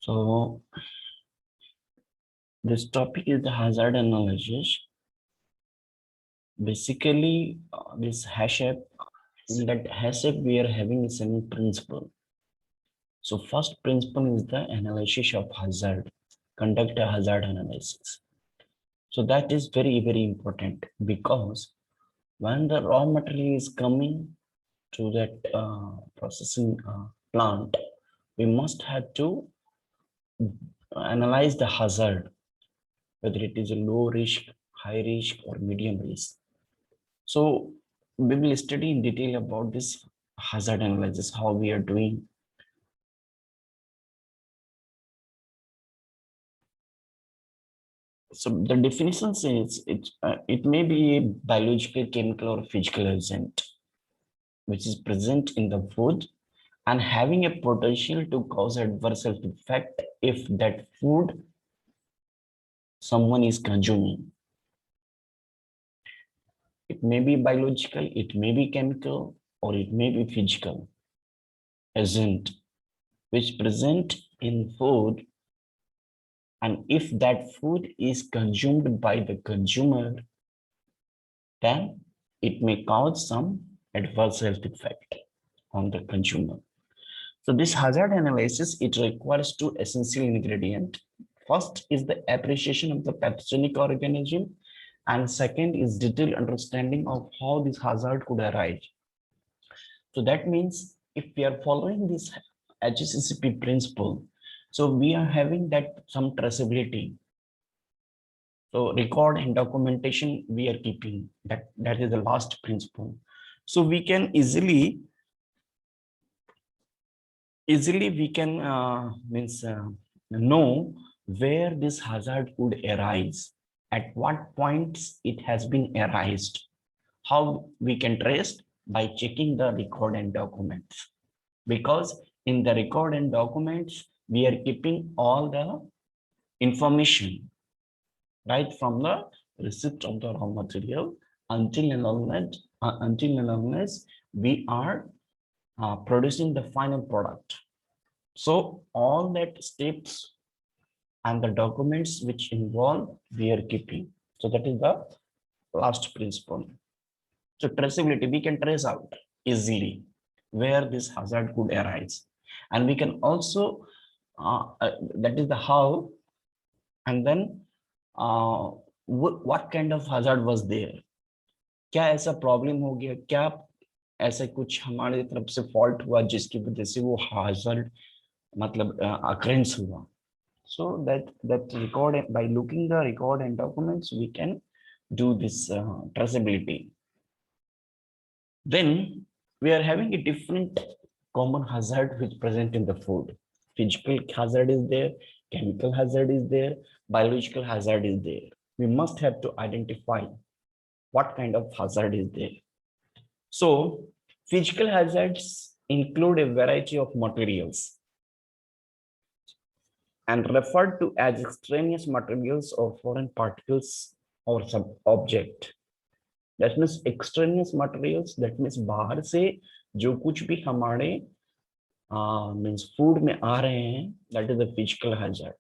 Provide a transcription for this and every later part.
So this topic is the hazard analysis. Basically, this HACCP, in that HACCP we are having a seven principle. So first principle is the analysis of hazard, conduct a hazard analysis. So that is very, very important because when the raw material is coming to that processing plant, we must have to analyze the hazard, whether it is a low risk, high risk, or medium risk. So we will study in detail about this hazard analysis, how we are doing. So the definition says it may be a biological, chemical, or physical agent which is present in the food and having a potential to cause adverse health effect if that food someone is consuming. It may be biological, it may be chemical, or it may be physical agent which present in food, and if that food is consumed by the consumer, then it may cause some adverse health effect on the consumer. So this hazard analysis, it requires two essential ingredients. First is the appreciation of the pathogenic organism, and second is detailed understanding of how this hazard could arise. So that means if we are following this HACCP principle, so we are having that some traceability. So record and documentation we are keeping, that is the last principle. So we can easily we can know where this hazard could arise, at what points it has been arised. How we can trace? By checking the record and documents, because in the record and documents we are keeping all the information right from the receipt of the raw material until and unless we are producing the final product. So all that steps and the documents which involve we are keeping. So that is the last principle. So traceability, we can trace out easily where this hazard could arise, and we can also that is the how, and then what kind of hazard was there. क्या ऐसा problem हो गया, क्या ऐसा कुछ हमारे तरफ से फॉल्ट हुआ जिसकी वजह से वो hazard मतलब occurrence हुआ. So that record, by looking the record and documents we can do this traceability. Then we are having a different common hazard which present in the food. Physical hazard is there, chemical hazard is there, biological hazard is there. We must have to identify what kind of hazard is there. So physical hazards include a variety of materials and referred to as extraneous materials or foreign particles or some object. That means extraneous materials, that means बाहर से जो कुछ भी हमारे means food में आ रहे हैं, that is the physical hazard.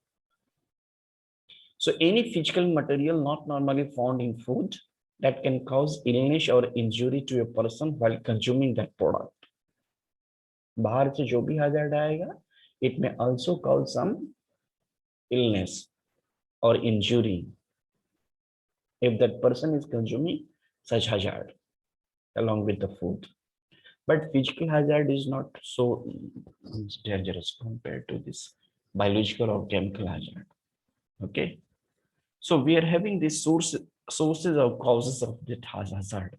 So any physical material not normally found in food that can cause illness or injury to a person while consuming that product. बाहर से जो भी hazard आएगा, it may also cause some illness or injury if that person is consuming such hazard along with the food. But physical hazard is not so dangerous compared to this biological or chemical hazard. Okay, so we are having these sources or causes of that hazard.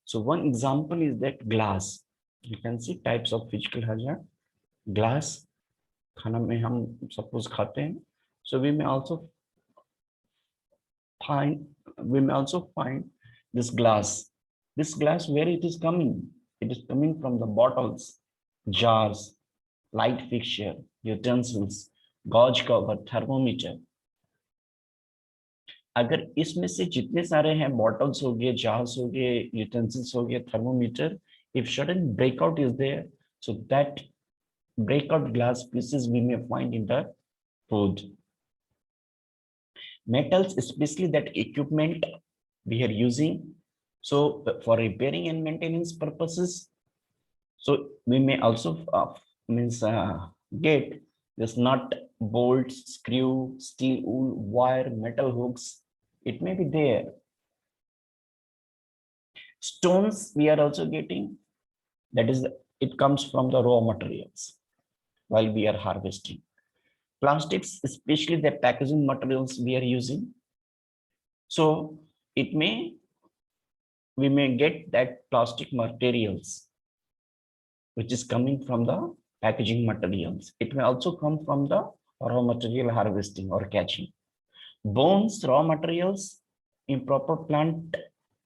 So one example is that glass. You can see types of physical hazard. Glass, खाना में हम suppose खाते हैं. So we may also find this glass. This glass, where it is coming? It is coming from the bottles, jars, light fixture, utensils, gauge cover, thermometer. अगर इसमें से जितने सारे हैं, bottles हो गए, jars हो गए, utensils हो गए, thermometer, if sudden breakout is there, so that breakout glass pieces we may find in the food. Metals, especially that equipment we are using. So for repairing and maintenance purposes, so we may also get this nut, bolts, screw, steel wool, wire, metal hooks. It may be there. Stones we are also getting. That is, it comes from the raw materials while we are harvesting. Plastics, especially the packaging materials we are using. So it may, we may get that plastic materials which is coming from the packaging materials. It may also come from the raw material harvesting or catching. Bones, raw materials, improper plant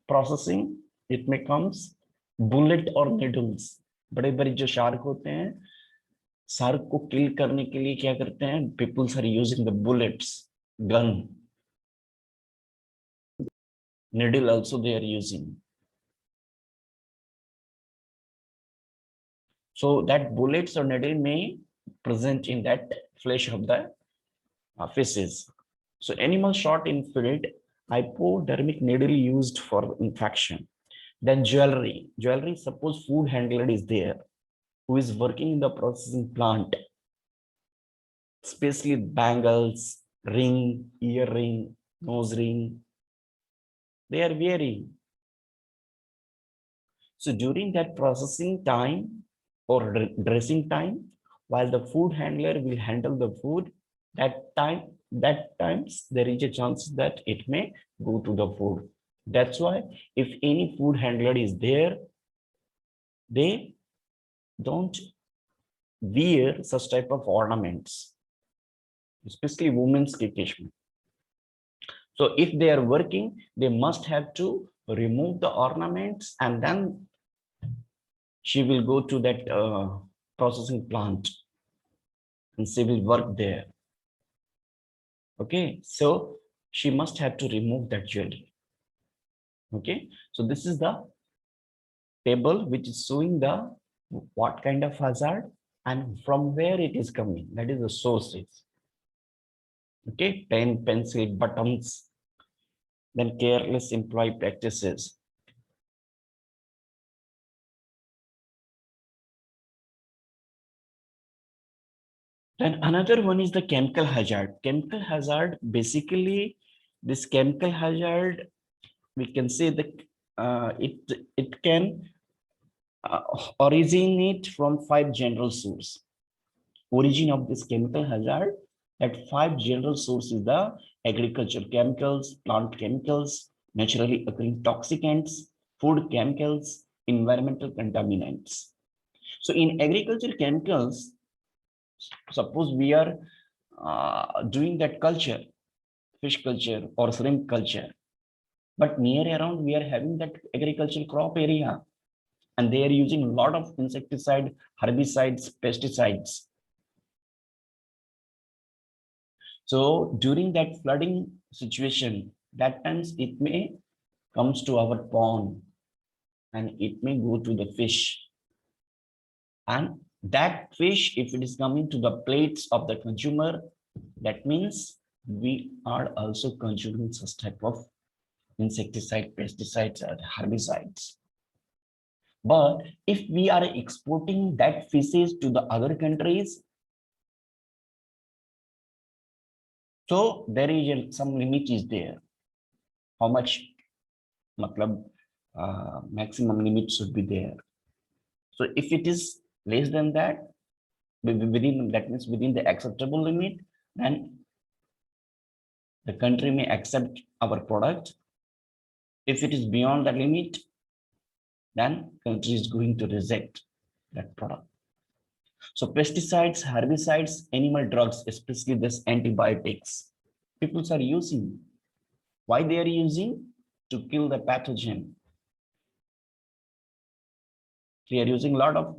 processing, it may comes. Bullet और needles, बड़े बड़े जो shark होते हैं, shark को किल करने के लिए क्या करते हैं? Peoples are using the bullets, gun. Needle also they are using. So that bullets or needle may present in that flesh of the feces. So animal shot in field, hypodermic needle used for infection. Then jewelry. Jewelry, suppose food handler is there who is working in the processing plant, especially bangles, ring, earring, nose ring, they are wearing. So during that processing time or dressing time, while the food handler will handle the food, that times there is a chance that it may go to the food. That's why if any food handler is there, they don't wear such type of ornaments, especially women's kitchen. So if they are working, they must have to remove the ornaments and then she will go to that processing plant and she will work there. Okay, so she must have to remove that jewelry. Okay, so this is the table which is showing the what kind of hazard and from where it is coming. That is the sources. Okay, pen, pencil, buttons, then careless employee practices. Then another one is the chemical hazard. Chemical hazard, basically, this chemical hazard, we can say that it can originate from 5 general sources. Origin of this chemical hazard, that 5 general sources: the agriculture chemicals, plant chemicals, naturally occurring toxicants, food chemicals, environmental contaminants. So in agriculture chemicals, suppose we are doing that culture, fish culture or shrimp culture, but near around we are having that agricultural crop area and they are using a lot of insecticide, herbicides, pesticides. So during that flooding situation, that times it may comes to our pond and it may go to the fish. And that fish, if it is coming to the plates of the consumer, that means we are also consuming such type of insecticide, pesticides, or herbicides. But if we are exporting that fishes to the other countries, so there is some limit is there. How much maximum limit should be there. So if it is less than that, within that means within the acceptable limit, then the country may accept our product. If it is beyond the limit, then country is going to reject that product. So pesticides, herbicides, animal drugs, especially this antibiotics, people are using. Why they are using? To kill the pathogen. They are using a lot of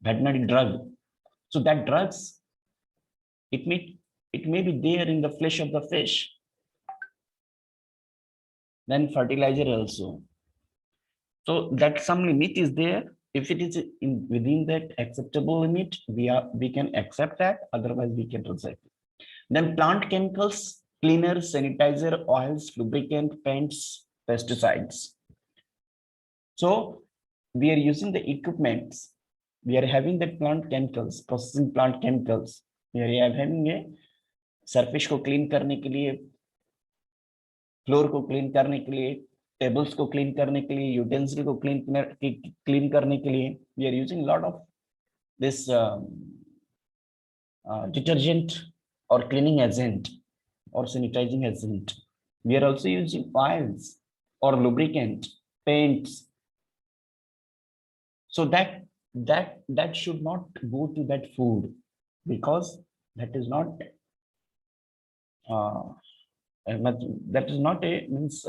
veterinary drug. So that drugs, it may be there in the flesh of the fish. Then fertilizer also. So that some limit is there. If it is within that acceptable limit, we can accept that. Otherwise, we can reject it. Then plant chemicals, cleaners, sanitizer, oils, lubricant, paints, pesticides. So we are using the equipments. We are having the plant chemicals, processing plant chemicals. We are having a surface को clean करने के लिए, floor को clean करने के लिए, tables को clean करने के लिए, यूटेंसिल को क्लीन करने के लिए, we are using lot of this detergent or cleaning agent or sanitizing agent. We are also using oils or lubricant, paints. So that should not go to that food, because that is not that is not a means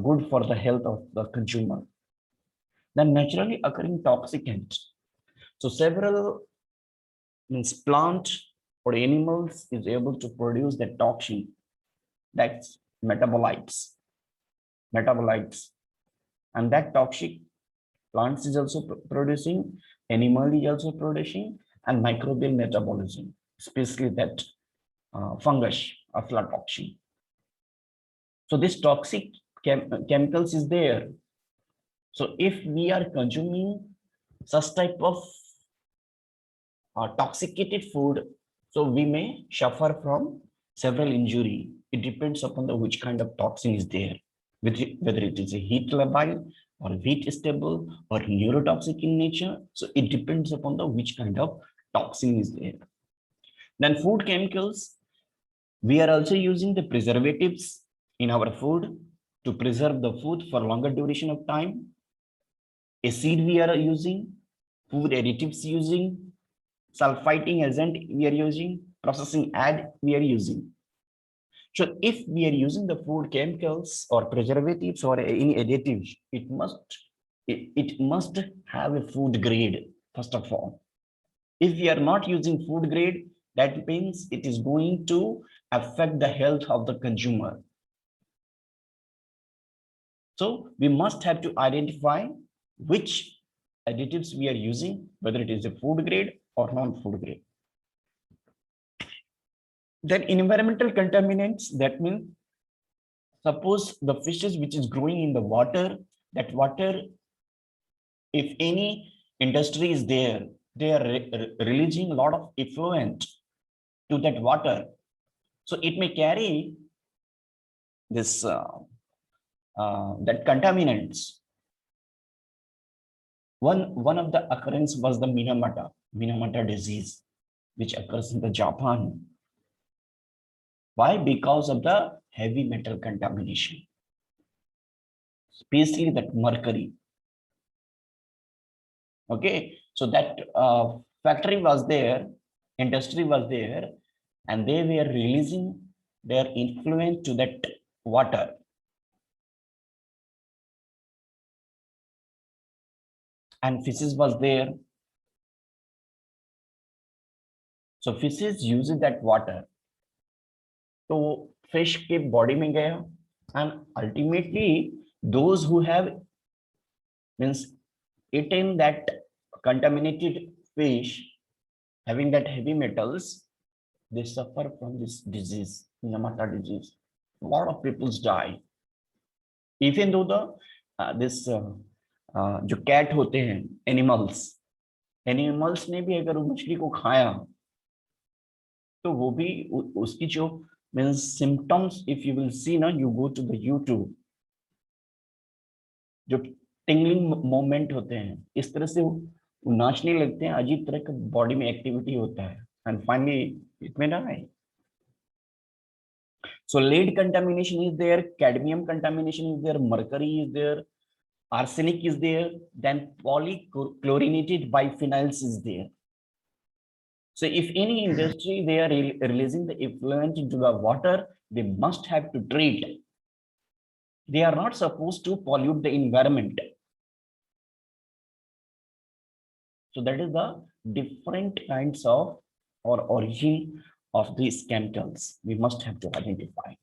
good for the health of the consumer. Then naturally occurring toxicants. So several means plant or animals is able to produce the toxin, that's metabolites, and that toxic plants is also producing, animal is also producing, and microbial metabolism, especially that fungus, aflatoxin. So this toxic chemicals is there. So if we are consuming such type of toxicated food, so we may suffer from several injury. It depends upon the which kind of toxin is there, whether it is a heat labile or heat stable or neurotoxic in nature. So it depends upon the which kind of toxin is there. Then food chemicals, we are also using the preservatives in our food to preserve the food for longer duration of time. Acid we are using, food additives using, sulfiting agent we are using, processing add we are using. So if we are using the food chemicals or preservatives or any additives, it must have a food grade first of all. If we are not using food grade, that means it is going to affect the health of the consumer. So we must have to identify which additives we are using, whether it is a food grade or non-food grade. Then environmental contaminants, that means suppose the fishes which is growing in the water, that water, if any industry is there, they are releasing a lot of effluent to that water. So it may carry this that contaminants. One of the occurrence was the Minamata disease, which occurs in the Japan. Why? Because of the heavy metal contamination, especially that mercury. Okay, so that factory was there, industry was there, and they were releasing their influence to that water. And fishes was there. So fishes uses that water. So fish के body में गया, and ultimately those who have means eaten that contaminated fish having that heavy metals, they suffer from this disease, Minamata disease. A lot of people die. Even though the this जो cat होते हैं animals ने भी अगर वो मछली को खाया तो वो भी उसकी जो means symptoms, if you will see ना, you go to the YouTube, जो टिंगलिंग मोमेंट होते हैं, इस तरह से वो नाचने लगते हैं, अजीब तरह का बॉडी में एक्टिविटी होता है, and finally it may die. So lead contamination is there, cadmium contamination is there, mercury is there, arsenic is there, then polychlorinated biphenyls is there. So if any industry they are releasing the effluent into the water, they must have to treat. They are not supposed to pollute the environment. So that is the different kinds of or origin of these chemicals we must have to identify.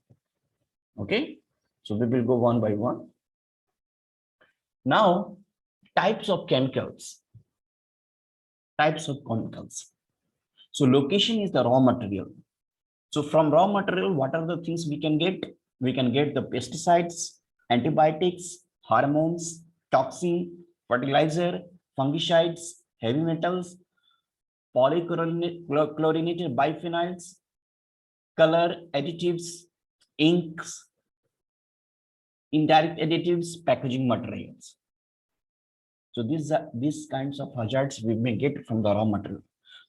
Okay, so we will go one by one. Now, types of chemicals. So location is the raw material. So from raw material, what are the things we can get? We can get the pesticides, antibiotics, hormones, toxin, fertilizer, fungicides, heavy metals, polychlorinated biphenyls, color additives, inks, indirect additives, packaging materials. So these kinds of hazards we may get from the raw material.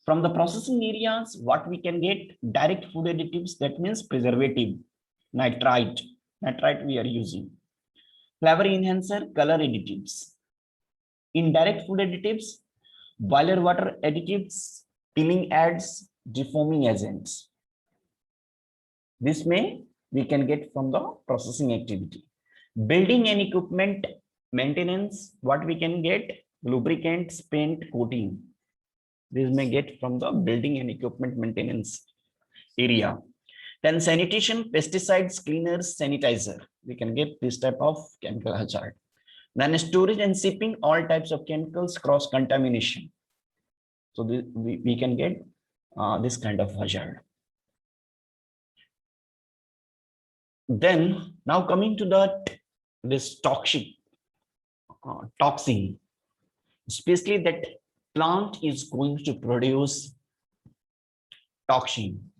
From the processing areas, what we can get? Direct food additives, that means preservative, nitrite we are using. Flavor enhancer, color additives. Indirect food additives, boiler water additives, peeling aids, defoaming agents. This we can get from the processing activity. Building and equipment maintenance, what we can get? Lubricants, paint, coating. This may get from the building and equipment maintenance area. Then sanitation, pesticides, cleaners, sanitizer. We can get this type of chemical hazard. Then storage and shipping, all types of chemicals, cross contamination. So we can get this kind of hazard. Then now coming to this toxin, especially that plant is going to produce toxin.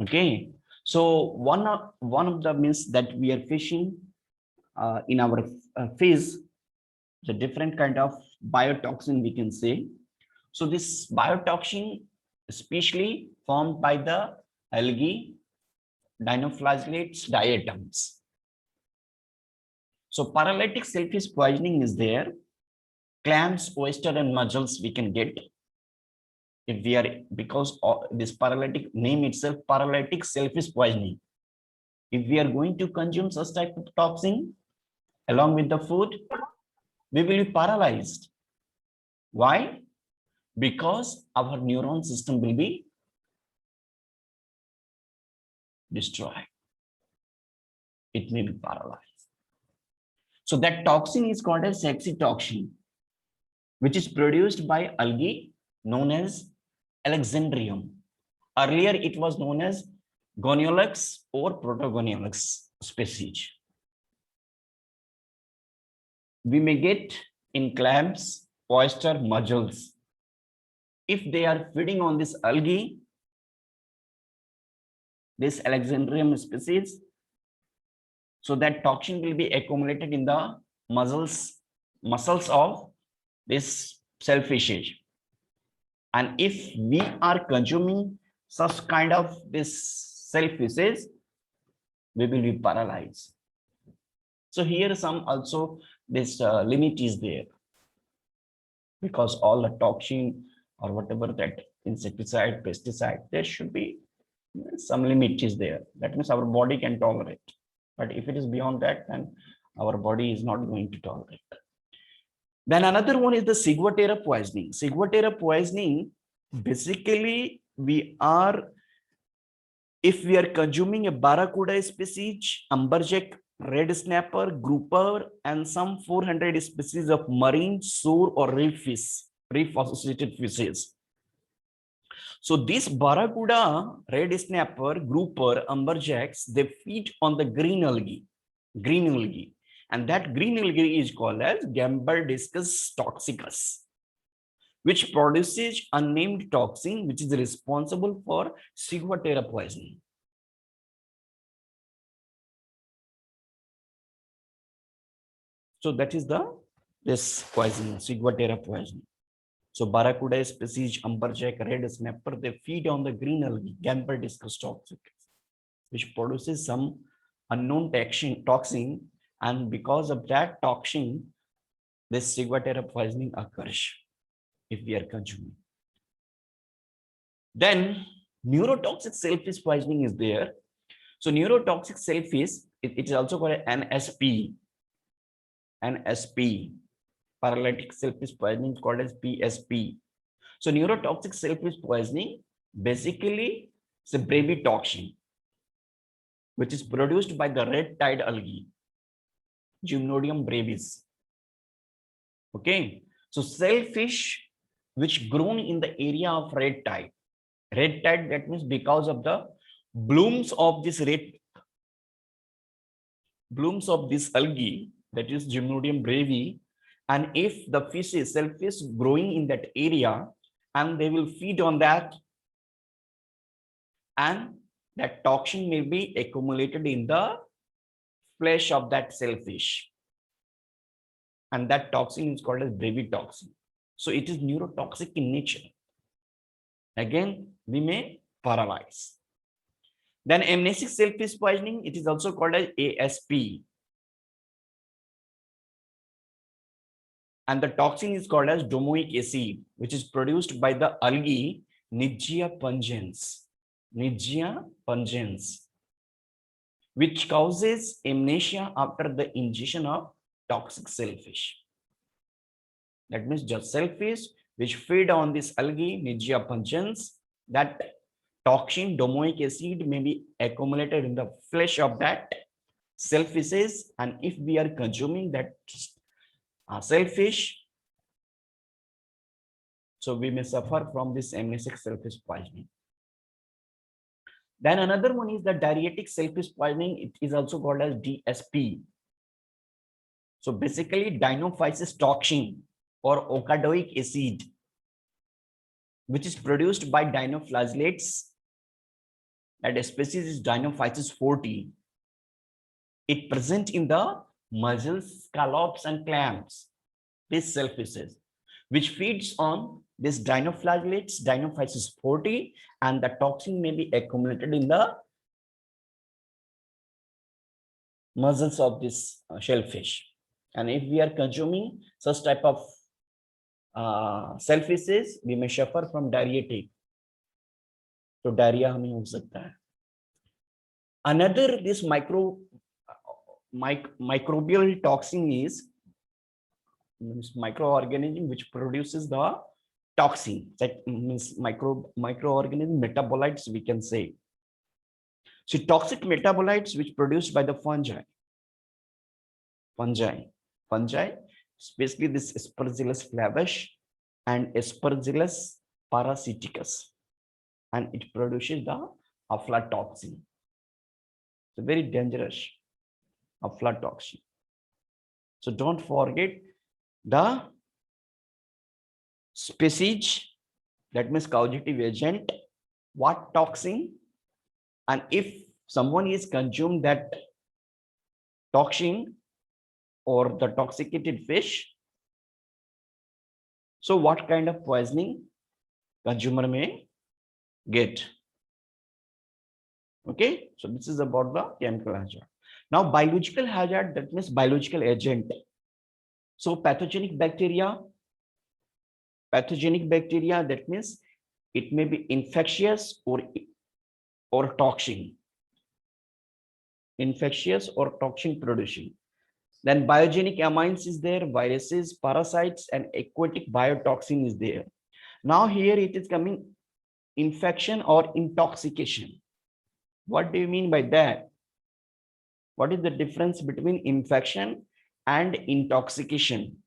Okay, so one of the means that we are facing in our phase, the different kind of biotoxin we can say. So this biotoxin especially formed by the algae, dinoflagellates, diatoms. So paralytic shellfish poisoning is there. Clams, oyster, and mussels we can get. If we are, because this paralytic name itself, paralytic shellfish poisoning. If we are going to consume such type of toxin along with the food, we will be paralyzed. Why? Because our neuron system will be destroyed. It may be paralyzed. So that toxin is called as saxitoxin, which is produced by algae known as Alexandrium. Earlier, it was known as Goniolax or Protogoniolax species. We may get in clams, oyster, mussels. If they are feeding on this algae, this Alexandrium species, so that toxin will be accumulated in the muscles of this shellfishes. And if we are consuming such kind of this shellfishes, we will be paralyzed. So here some also this limit is there, because all the toxin or whatever that insecticide, pesticide, there should be some limit is there. That means our body can tolerate. But if it is beyond that, then our body is not going to tolerate. Then another one is the Ciguatera poisoning. Ciguatera poisoning, basically if we are consuming a barracuda species, amberjack, red snapper, grouper, and some 400 species of marine, shore, or reef associated fishes. So this barracuda, red snapper, grouper, amberjacks, they feed on the green algae, and that green algae is called as Gambardiscus toxicus, which produces unnamed toxin, which is responsible for Ciguatera poisoning. So that is this poison, Ciguatera poisoning. So barracuda species, amberjack, red snapper, they feed on the green algae, Gambardiscus toxicus, which produces some unknown toxin, and because of that toxin, this Ciguatera poisoning occurs if we are consuming. Then neurotoxic shellfish poisoning is there. So neurotoxic shellfish, it is also called NSP. Paralytic shellfish poisoning is called as PSP. So neurotoxic shellfish poisoning basically is a brevetoxin, which is produced by the red tide algae, Gymnodium brevis. Okay, so shellfish which grown in the area of red tide, Red tide, that means because of the blooms of this algae, that is Gymnodium brevi, and if the fish is shellfish growing in that area, and they will feed on that, and that toxin may be accumulated in the flesh of that shellfish, and that toxin is called as brevitoxin. So it is neurotoxic in nature. Again, we may paralyze. Then amnesic shellfish poisoning, it is also called as ASP. And the toxin is called as domoic acid, which is produced by the algae Nigia pungens. Nigia pungens, which causes amnesia after the ingestion of toxic shellfish. That means just shellfish which feed on this algae Nigia pungens, that toxin domoic acid may be accumulated in the flesh of that shellfishes, and if we are consuming that shellfish, so we may suffer from this amnesic shellfish poisoning. Then another one is the diuretic shellfish poisoning. It is also called as DSP. So basically dinophysis toxin or ocadoic acid, which is produced by dinoflagellates. That species is Dinophysis forti. It present in the mussels, scallops, and clams, these shellfishes, which feeds on this dinoflagellates, Dinophysis forti, and the toxin may be accumulated in the mussels of this shellfish. And if we are consuming such type of shellfishes, we may suffer from diarrhea. So diarrhea हमें हो सकता है. Another this microbial toxin is microorganism which produces the toxin. That means microorganism metabolites, we can say. So toxic metabolites which produced by the fungi, especially this Aspergillus flavus and Aspergillus parasiticus, and it produces the aflatoxin. It's very dangerous aflatoxin. So don't forget the species, that means causative agent, what toxin, and if someone is consumed that toxin or the toxicated fish, so what kind of poisoning consumer may get. Okay, so this is about the chemical hazard. Now biological hazard, that means biological agent. So pathogenic bacteria, that means it may be infectious or toxin, producing. Then biogenic amines is there, viruses, parasites, and aquatic biotoxin is there. Now here it is coming infection or intoxication. What do you mean by that? What is the difference between infection and intoxication?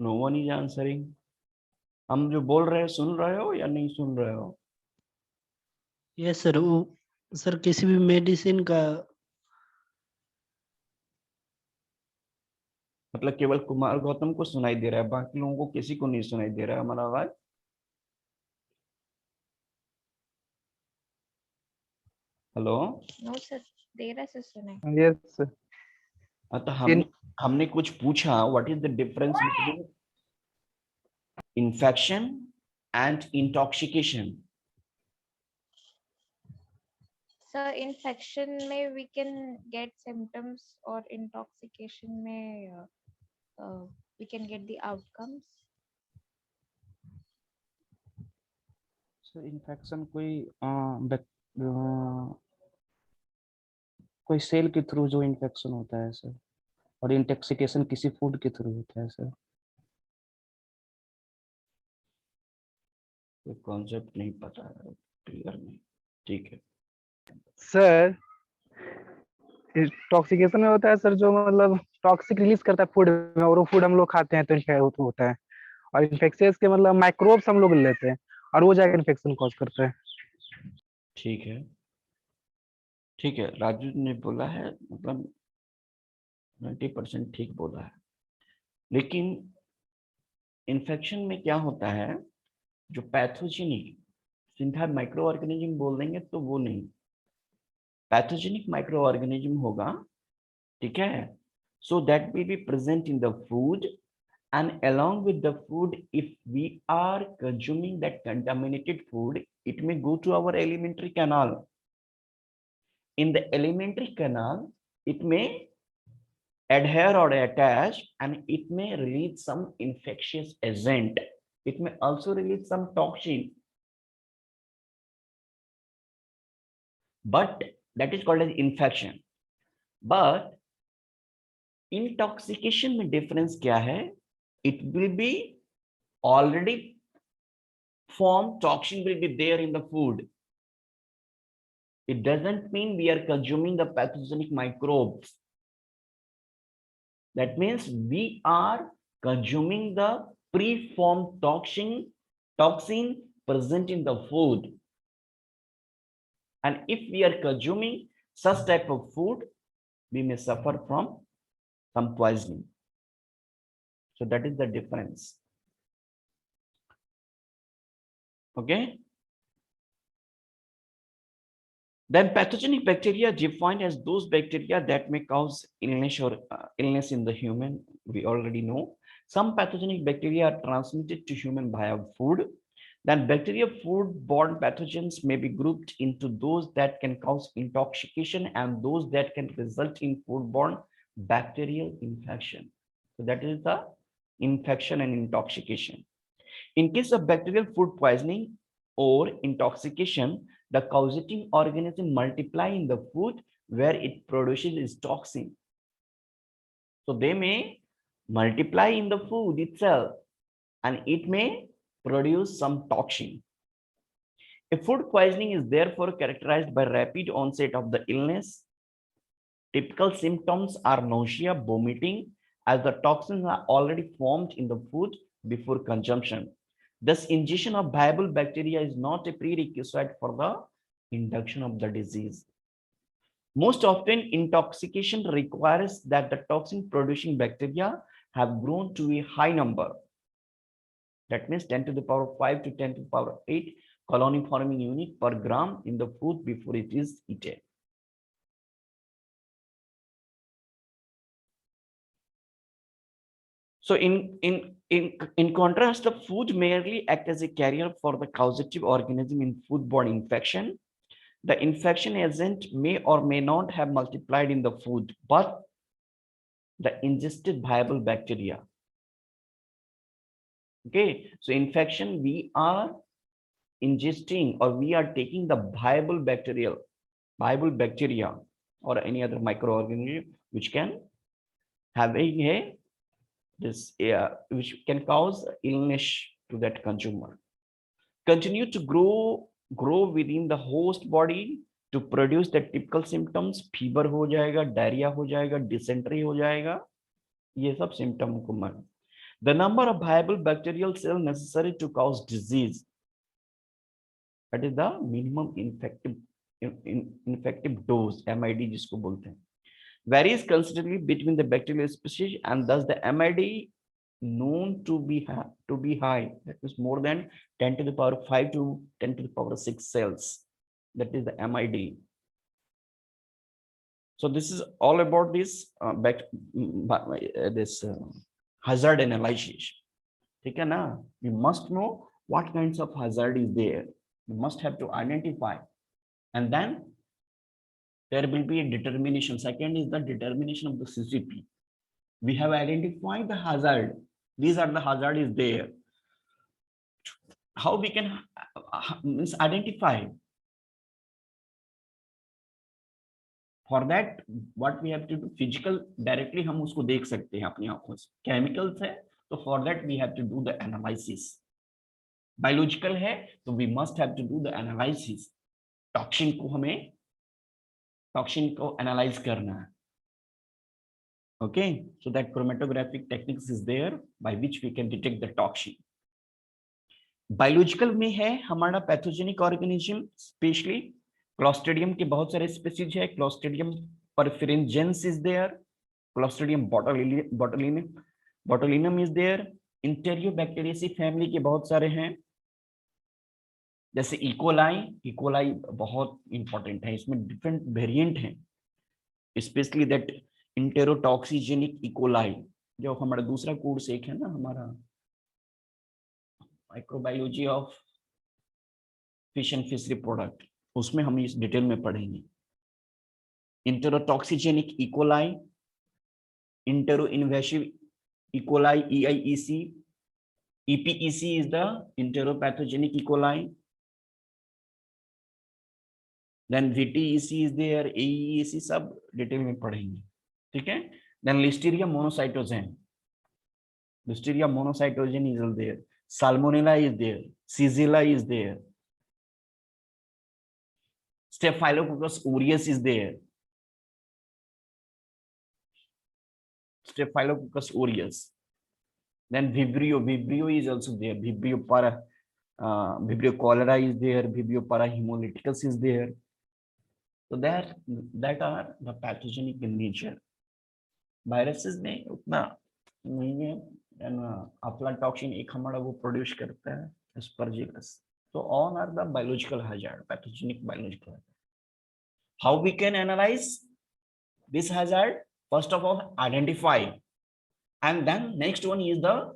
No one is answering. हम जो बोल रहे हैं सुन रहे हो या नहीं सुन रहे हो? यस सर, वो सर किसी भी मेडिसिन का मतलब केवल कुमार गौतम को सुनाई दे रहा है, बाकी लोगों को किसी को नहीं सुनाई दे रहा है हमारा आवाज? हेलो? नो सर, दे रहा सर सुनाई. Yes sir. तो हमने कुछ पूछा, what is the difference between infection and intoxication? Sir, infection में we can get symptoms or intoxication में we can get the outcomes. Sir infection कोई सेल के थ्रू जो इन्फेक्शन होता है सर, और इंटॉक्सिकेशन किसी फूड के थ्रू होता है सर। ये कॉन्सेप्ट नहीं पता है, क्लियर नहीं। ठीक है सर इंटॉक्सिकेशन में होता है सर, जो मतलब टॉक्सिक रिलीज करता है फूड में, और वो फूड हम लोग खाते हैं तो इन्फेक्ट होता है। और इन्फेक्शियस के मतलब माइक्रोब्स हम लोग लेते हैं और वो जाकर इन्फेक्शन कॉज करता है। ठीक है ठीक है, राजू ने बोला है, मतलब 90% ठीक बोला है। लेकिन इन्फेक्शन में क्या होता है, जो पैथोजेनिक सीधा माइक्रो ऑर्गेनिज्म बोल देंगे तो वो नहीं, पैथोजेनिक माइक्रो ऑर्गेनिज्म होगा, ठीक है। So that will be present in the food, and along with the food, if we are consuming that contaminated food, it may go to our alimentary canal. In the alimentary canal, it may adhere or attach, and it may release some infectious agent. It may also release some toxin, but that is called as infection. But intoxication में difference क्या है? It will be already formed toxin will be there in the food. It doesn't mean we are consuming the pathogenic microbes. That means we are consuming the preformed toxin present in the food. And if we are consuming such type of food, we may suffer from some poisoning. So that is the difference. Okay. Then pathogenic bacteria are defined as those bacteria that may cause illness or illness in the human. We already know. Some pathogenic bacteria are transmitted to human via food. Then bacteria food-borne pathogens may be grouped into those that can cause intoxication and those that can result in food-borne bacterial infection. So that is the infection and intoxication. In case of bacterial food poisoning or intoxication, the causating organism multiply in the food where it produces its toxin. So they may multiply in the food itself and it may produce some toxin. A food poisoning is therefore characterized by rapid onset of the illness. Typical symptoms are nausea, vomiting, as the toxins are already formed in the food before consumption. Thus, ingestion of viable bacteria is not a prerequisite for the induction of the disease. Most often, intoxication requires that the toxin-producing bacteria have grown to a high number. That means 10 to the power 5 to 10 to the power 8 colony-forming unit per gram in the food before it is eaten. So in contrast, the food merely act as a carrier for the causative organism in foodborne infection. The infection agent may or may not have multiplied in the food, but the ingested viable bacteria. Okay, so infection, we are ingesting or we are taking the viable bacteria or any other microorganism which can have which can cause illness to that consumer. Continue to grow within the host body to produce the typical symptoms. Fever हो जाएगा, diarrhea हो जाएगा, dysentery हो जाएगा, ये सब symptom को मान. The number of viable bacterial cells necessary to cause disease, that is the minimum infective dose, MID जिसको बोलते हैं, varies considerably between the bacterial species, and thus the MID known to be high, that is more than 10 to the power 5 to 10 to the power 6 cells. That is the MID. So this is all about this hazard analysis. Okay, na? We must know what kinds of hazard is there. We must have to identify, and then there will be a determination. Second is the determination of the CCP. We have identified the hazard. These are the hazard is there. how we can means identify? For that, what we have to do, physical directly हम उसको देख सकते हैं अपनी आंखों से. Chemicals है, तो for that we have to do the analysis. Biological है, तो we must have to do the analysis. Toxin को हमें toxin को analyze करना है. Okay, so that chromatographic techniques is there by which we can detect the toxin. Biological में है हमारा pathogenic organism, especially Clostridium के बहुत सारे species है. Clostridium perfringens is there. Clostridium botulinum is there. Enterobacteriaceae family के बहुत सारे हैं. जैसे E. coli बहुत important है. इसमें different variant हैं. Especially that enterotoxigenic E. coli जो हमारा दूसरा कोर्स एक है ना हमारा microbiology of fish and fishery product, उसमें हम इस डिटेल में पढ़ेंगे. Enterotoxigenic E. coli, enteroinvasive E. coli, EIEC, EPEC is the enteropathogenic E. coli. Then VTEC is there, AEC सब डिटेल में पढ़ेंगे. ठीक है. Then Listeria monocytogen. Listeria monocytogen is there. Salmonella is there. Shigella is there. Staphylococcus aureus is there. Staphylococcus aureus. Then Vibrio is also there. Vibrio cholera is there. Vibrio parahemolyticus is there. So that are the pathogenic in nature. Viruses में उतना नहीं है. Aflatoxin एक हमारा वो produce करता है Aspergillus. So all are the biological hazard, pathogenic biological hazard. How we can analyze this hazard? First of all, identify, and then next one is the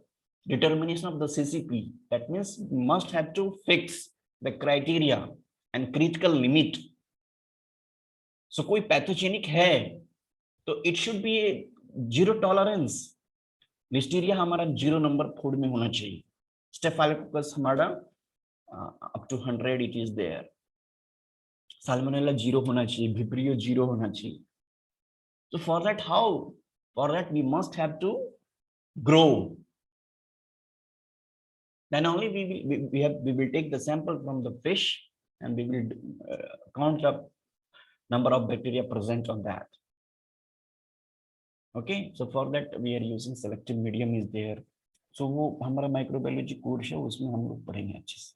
determination of the CCP. That means we must have to fix the criteria and critical limit. So कोई pathogenic है तो it should be zero tolerance. Listeria हमारा 0 number food में होना चाहिए. Staphylococcus हमारा up to 100 it is there. Salmonella 0 होना चाहिए. Vibrio 0 होना चाहिए. So for that, how? For that we must have to grow. Then only we will take the sample from the fish and we will count the number of bacteria present on that. Okay, so for that we are using selective medium is there. So वो हमारा microbiology course है, उसमें हम लोग पढ़ेंगे अच्छे से.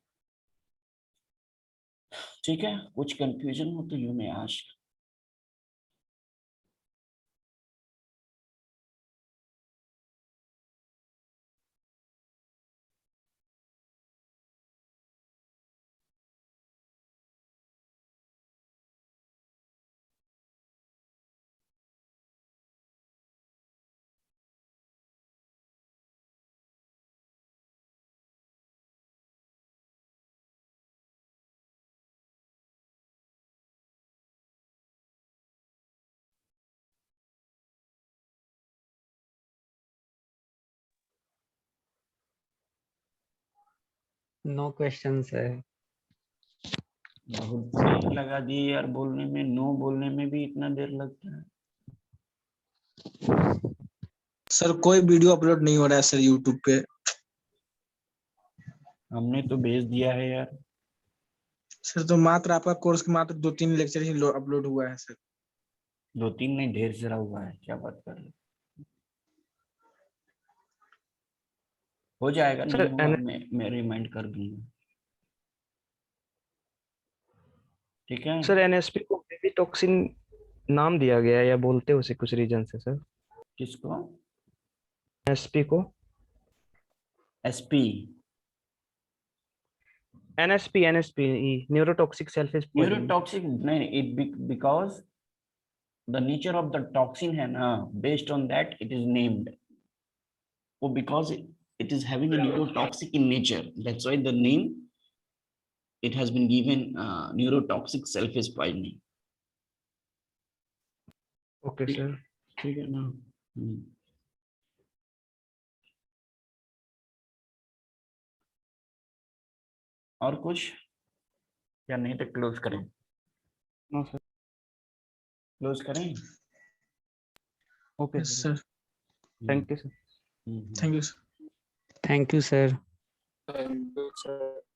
ठीक है. कुछ कंफ्यूजन हो तो you may ask. No questions है. बहुत देर लगा दी यार बोलने में. नो बोलने में भी इतना देर लगता है. सर कोई वीडियो अपलोड नहीं हो रहा है सर यूट्यूब पे. हमने तो भेज दिया है यार. सर तो मात्र आपका कोर्स के मात्र 2-3 लेक्चर ही अपलोड हुआ है सर. 2-3 नहीं, ढेर सारा हुआ है. क्या बात कर रहे हो जाएगा. सर, नहीं हुआ मैं रिमाइंड कर दूंगा. ठीक है. सर एनएसपी को बेबी टॉक्सिन नाम दिया गया है या बोलते हैं उसे कुछ रीजन से सर? किसको? एनएसपी को. SP NSP neurotoxic sulphate poison. Neurotoxic नहीं. It because the nature of the toxin है ना, based on that it is named. वो because it is having a neurotoxic in nature, that's why the name it has been given neurotoxic self-is poisoning. Okay sir. ठीक है ना. और कुछ या नहीं तो क्लोज करें? No sir. क्लोज करें? Okay yes sir, sir, thank you sir. Hmm, thank you sir. Thank you sir. Thank you, sir.